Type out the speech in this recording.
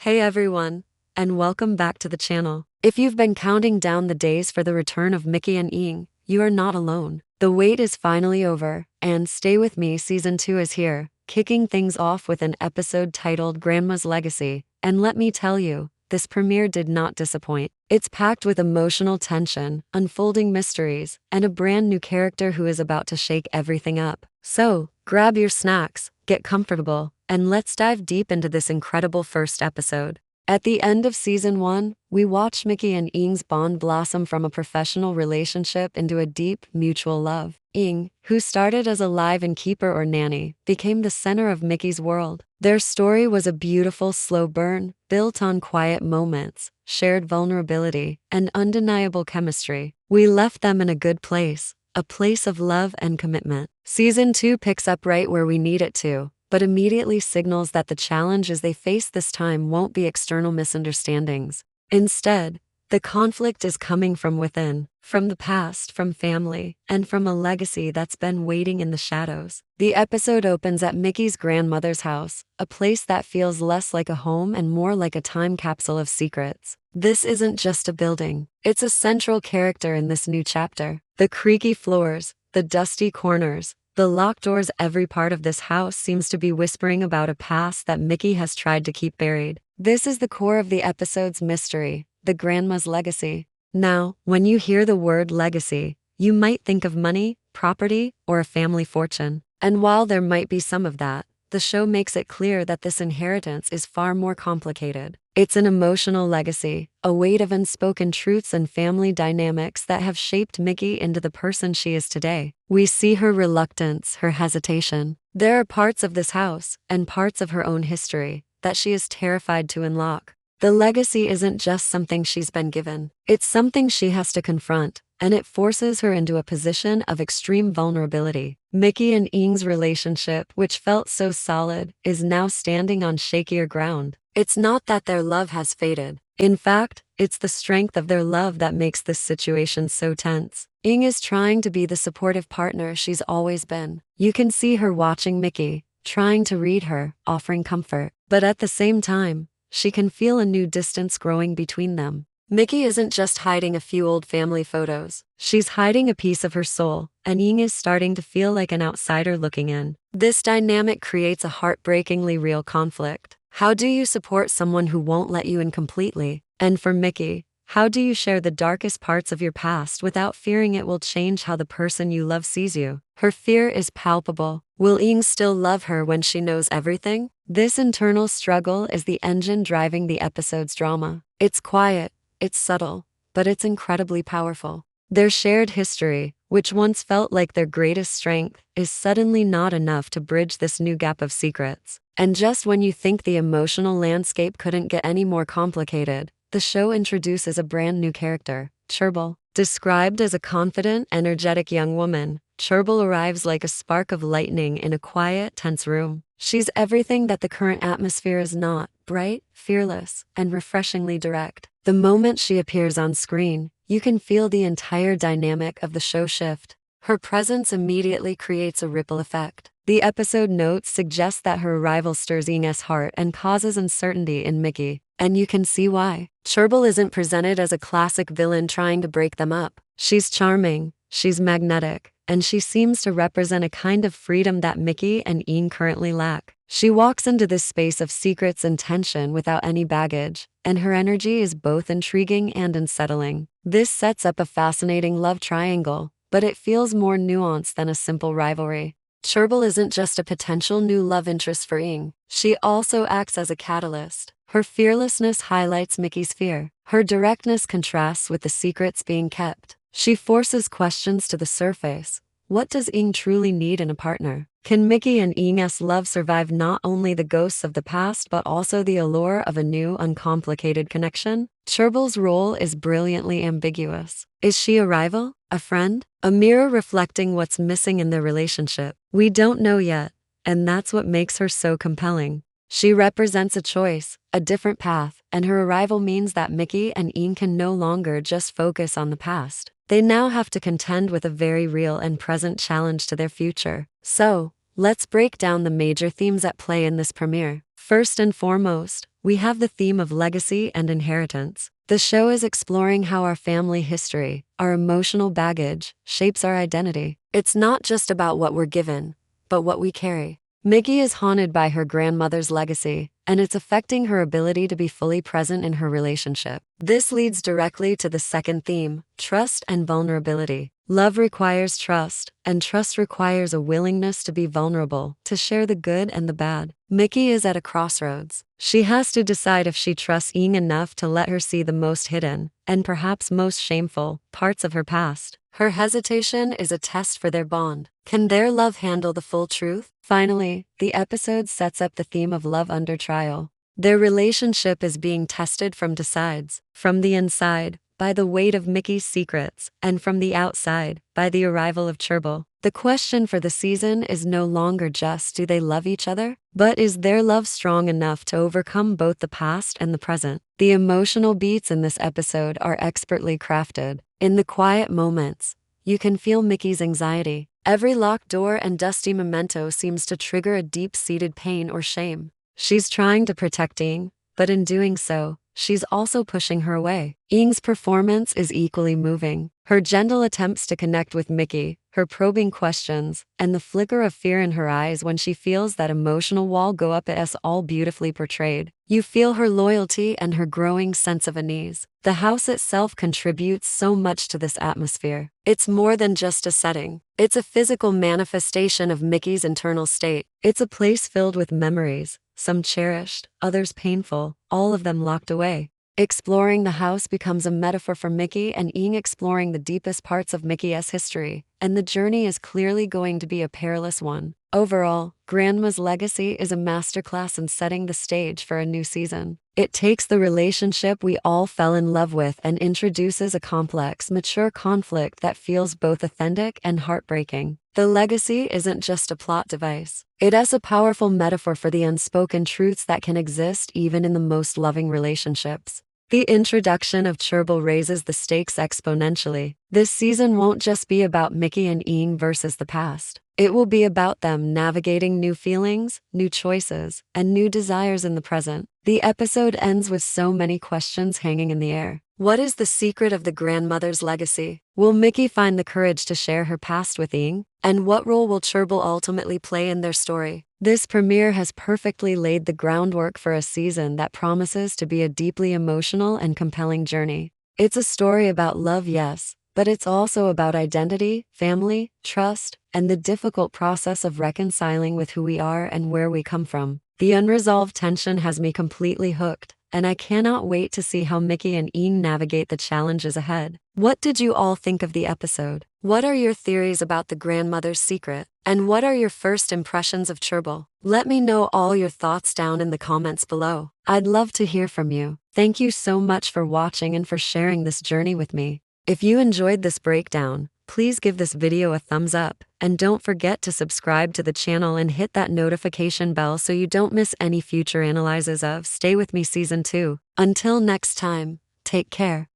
Hey everyone, and welcome back to the channel. If you've been counting down the days for the return of Micky and Eang, you are not alone. The wait is finally over, and Stay With Me Season 2 is here, kicking things off with an episode titled Grandma's Legacy. And let me tell you, this premiere did not disappoint. It's packed with emotional tension, unfolding mysteries, and a brand new character who is about to shake everything up. So, grab your snacks, get comfortable, and let's dive deep into this incredible first episode. At the end of Season 1, we watch Micky and Eang's bond blossom from a professional relationship into a deep, mutual love. Eang, who started as a live-in keeper or nanny, became the center of Micky's world. Their story was a beautiful, slow burn, built on quiet moments, shared vulnerability, and undeniable chemistry. We left them in a good place, a place of love and commitment. Season 2 picks up right where we need it to, but immediately signals that the challenges they face this time won't be external misunderstandings. Instead, the conflict is coming from within, from the past, from family, and from a legacy that's been waiting in the shadows. The episode opens at Micky's grandmother's house, a place that feels less like a home and more like a time capsule of secrets. This isn't just a building, it's a central character in this new chapter. The creaky floors, the dusty corners, the locked doors, every part of this house seems to be whispering about a past that Micky has tried to keep buried. This is the core of the episode's mystery, the grandma's legacy. Now, when you hear the word legacy, you might think of money, property, or a family fortune. And while there might be some of that, the show makes it clear that this inheritance is far more complicated. It's an emotional legacy, a weight of unspoken truths and family dynamics that have shaped Micky into the person she is today. We see her reluctance, her hesitation. There are parts of this house, and parts of her own history, that she is terrified to unlock. The legacy isn't just something she's been given, it's something she has to confront, and it forces her into a position of extreme vulnerability. Micky and Eang's relationship, which felt so solid, is now standing on shakier ground. It's not that their love has faded. In fact, it's the strength of their love that makes this situation so tense. Eang is trying to be the supportive partner she's always been. You can see her watching Micky, trying to read her, offering comfort. But at the same time, she can feel a new distance growing between them. Micky isn't just hiding a few old family photos. She's hiding a piece of her soul, and Eang is starting to feel like an outsider looking in. This dynamic creates a heartbreakingly real conflict. How do you support someone who won't let you in completely? And for Micky, how do you share the darkest parts of your past without fearing it will change how the person you love sees you? Her fear is palpable. Will Eang still love her when she knows everything? This internal struggle is the engine driving the episode's drama. It's quiet, it's subtle, but it's incredibly powerful. Their shared history, which once felt like their greatest strength, is suddenly not enough to bridge this new gap of secrets. And just when you think the emotional landscape couldn't get any more complicated, the show introduces a brand new character, Cherbel. Described as a confident, energetic young woman, Cherbel arrives like a spark of lightning in a quiet, tense room. She's everything that the current atmosphere is not: bright, fearless, and refreshingly direct. The moment she appears on screen, you can feel the entire dynamic of the show shift. Her presence immediately creates a ripple effect. The episode notes suggest that her arrival stirs Eang's heart and causes uncertainty in Micky, and you can see why. Cherbel isn't presented as a classic villain trying to break them up. She's charming, she's magnetic, and she seems to represent a kind of freedom that Micky and Eang currently lack. She walks into this space of secrets and tension without any baggage, and her energy is both intriguing and unsettling. This sets up a fascinating love triangle, but it feels more nuanced than a simple rivalry. Cherbel isn't just a potential new love interest for Eang. She also acts as a catalyst. Her fearlessness highlights Micky's fear. Her directness contrasts with the secrets being kept. She forces questions to the surface. What does Eang truly need in a partner? Can Micky and Eang's love survive not only the ghosts of the past but also the allure of a new, uncomplicated connection? Cherbel's role is brilliantly ambiguous. Is she a rival? A friend? A mirror reflecting what's missing in their relationship? We don't know yet, and that's what makes her so compelling. She represents a choice, a different path, and her arrival means that Micky and Eang can no longer just focus on the past. They now have to contend with a very real and present challenge to their future. So, let's break down the major themes at play in this premiere. First and foremost, we have the theme of legacy and inheritance. The show is exploring how our family history, our emotional baggage, shapes our identity. It's not just about what we're given, but what we carry. Micky is haunted by her grandmother's legacy, and it's affecting her ability to be fully present in her relationship. This leads directly to the second theme, trust and vulnerability. Love requires trust, and trust requires a willingness to be vulnerable, to share the good and the bad. Micky is at a crossroads. She has to decide if she trusts Eang enough to let her see the most hidden, and perhaps most shameful, parts of her past. Her hesitation is a test for their bond. Can their love handle the full truth? Finally, the episode sets up the theme of love under trial. Their relationship is being tested from two sides. From the inside, by the weight of Micky's secrets, and from the outside, by the arrival of Cherbel. The question for the season is no longer just do they love each other, but is their love strong enough to overcome both the past and the present? The emotional beats in this episode are expertly crafted. In the quiet moments, you can feel Micky's anxiety. Every locked door and dusty memento seems to trigger a deep-seated pain or shame. She's trying to protect Eang, but in doing so, she's also pushing her away. Eang's performance is equally moving. Her gentle attempts to connect with Micky, her probing questions, and the flicker of fear in her eyes when she feels that emotional wall go up is all beautifully portrayed. You feel her loyalty and her growing sense of unease. The house itself contributes so much to this atmosphere. It's more than just a setting. It's a physical manifestation of Micky's internal state. It's a place filled with memories, some cherished, others painful, all of them locked away. Exploring the house becomes a metaphor for Micky and Eang exploring the deepest parts of Micky's history, and the journey is clearly going to be a perilous one. Overall, Grandma's Legacy is a masterclass in setting the stage for a new season. It takes the relationship we all fell in love with and introduces a complex, mature conflict that feels both authentic and heartbreaking. The legacy isn't just a plot device. It is a powerful metaphor for the unspoken truths that can exist even in the most loving relationships. The introduction of Cherbel raises the stakes exponentially. This season won't just be about Micky and Eang versus the past. It will be about them navigating new feelings, new choices, and new desires in the present. The episode ends with so many questions hanging in the air. What is the secret of the grandmother's legacy? Will Micky find the courage to share her past with Eang? And what role will Cherbel ultimately play in their story? This premiere has perfectly laid the groundwork for a season that promises to be a deeply emotional and compelling journey. It's a story about love, yes, but it's also about identity, family, trust, and the difficult process of reconciling with who we are and where we come from. The unresolved tension has me completely hooked, and I cannot wait to see how Micky and Eang navigate the challenges ahead. What did you all think of the episode? What are your theories about the grandmother's secret? And what are your first impressions of Cherbel? Let me know all your thoughts down in the comments below. I'd love to hear from you. Thank you so much for watching and for sharing this journey with me. If you enjoyed this breakdown, please give this video a thumbs up, and don't forget to subscribe to the channel and hit that notification bell so you don't miss any future analyses of Stay With Me Season 2. Until next time, take care.